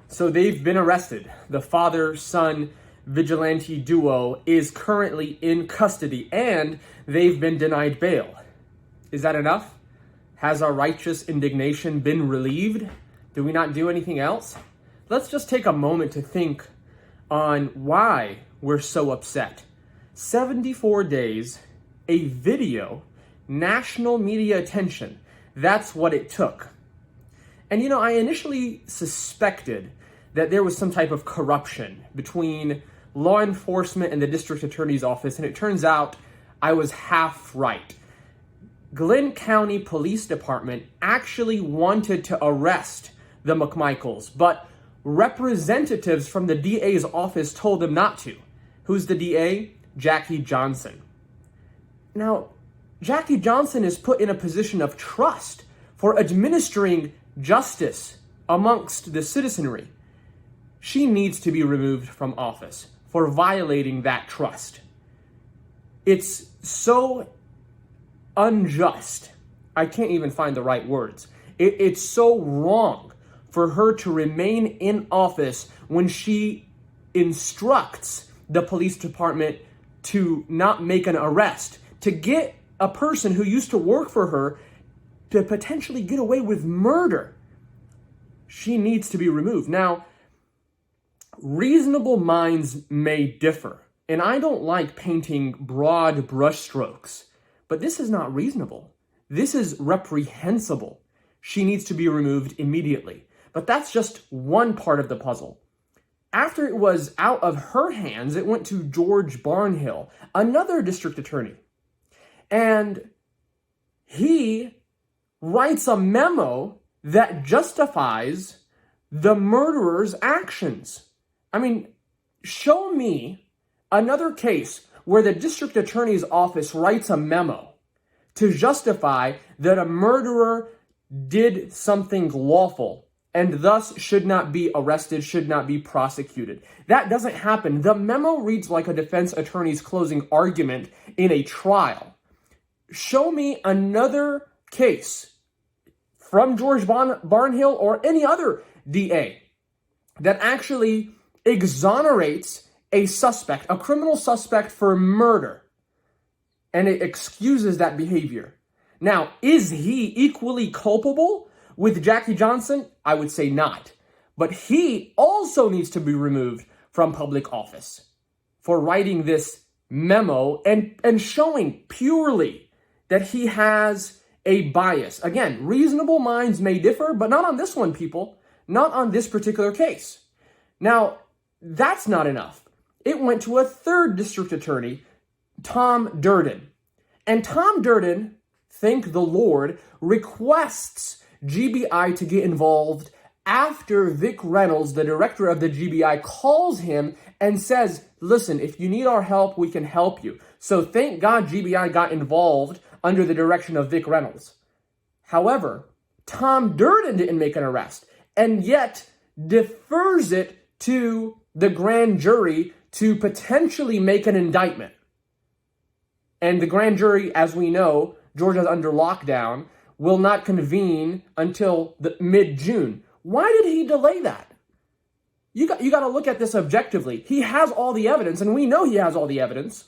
So they've been arrested. The father-son vigilante duo is currently in custody and they've been denied bail. Is that enough? Has our righteous indignation been relieved? Do we not do anything else? Let's just take a moment to think on why we're so upset. 74 days, a video, national media attention. That's what it took. And you know, I initially suspected that there was some type of corruption between law enforcement and the district attorney's office, and it turns out I was half right. Glynn County Police Department actually wanted to arrest the McMichaels, but representatives from the DA's office told them not to. Who's the DA? Jackie Johnson. Now, Jackie Johnson is put in a position of trust for administering justice amongst the citizenry. She needs to be removed from office for violating that trust. It's so unjust. I can't even find the right words. It's so wrong for her to remain in office when she instructs the police department to not make an arrest, to get a person who used to work for her to potentially get away with murder. She needs to be removed. Now, reasonable minds may differ, and I don't like painting broad brushstrokes, but this is not reasonable. This is reprehensible. She needs to be removed immediately. But that's just one part of the puzzle. After it was out of her hands, it went to George Barnhill, another district attorney. And he writes a memo that justifies the murderer's actions. I mean, show me another case where the district attorney's office writes a memo to justify that a murderer did something lawful and thus should not be arrested, should not be prosecuted. That doesn't happen. The memo reads like a defense attorney's closing argument in a trial. Show me another case from George Barnhill or any other DA that actually exonerates a suspect, a criminal suspect for murder, and it excuses that behavior. Now, is he equally culpable with Jackie Johnson? I would say not. But he also needs to be removed from public office for writing this memo and showing purely that he has a bias. Again, reasonable minds may differ, but not on this one, people. Not on this particular case. Now, that's not enough. It went to a third district attorney, Tom Durden. And Tom Durden, thank the Lord, requests GBI to get involved after Vic Reynolds, the director of the GBI, calls him and says, listen, if you need our help, we can help you. So thank God GBI got involved under the direction of Vic Reynolds. However, Tom Durden didn't make an arrest and yet defers it to the grand jury to potentially make an indictment. And the grand jury, as we know, Georgia's under lockdown, will not convene until mid-June. Why did he delay that? You got to look at this objectively. He has all the evidence, and we know he has all the evidence.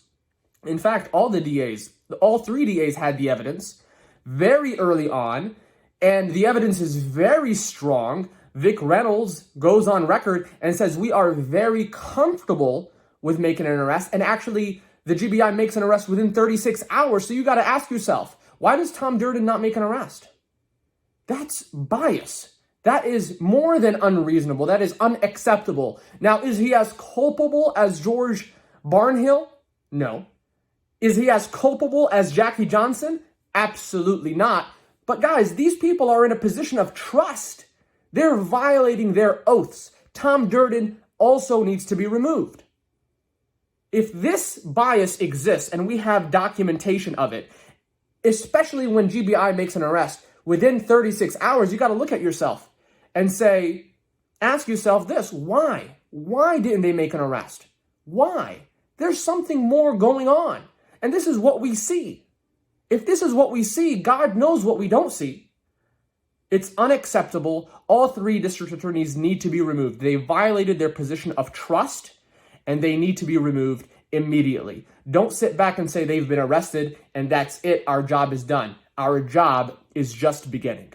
In fact, all three DAs had the evidence very early on, and the evidence is very strong. Vic Reynolds goes on record and says, we are very comfortable with making an arrest, and actually, the GBI makes an arrest within 36 hours, so you got to ask yourself, why does Tom Durden not make an arrest? That's bias. That is more than unreasonable. That is unacceptable. Now, is he as culpable as George Barnhill? No. Is he as culpable as Jackie Johnson? Absolutely not. But guys, these people are in a position of trust. They're violating their oaths. Tom Durden also needs to be removed. If this bias exists and we have documentation of it, especially when GBI makes an arrest within 36 hours, you got to look at yourself and ask yourself this, why? Why didn't they make an arrest? Why? There's something more going on. And this is what we see. If this is what we see, God knows what we don't see. It's unacceptable. All three district attorneys need to be removed. They violated their position of trust, and they need to be removed immediately. Don't sit back and say they've been arrested and that's it, our job is done. Our job is just beginning.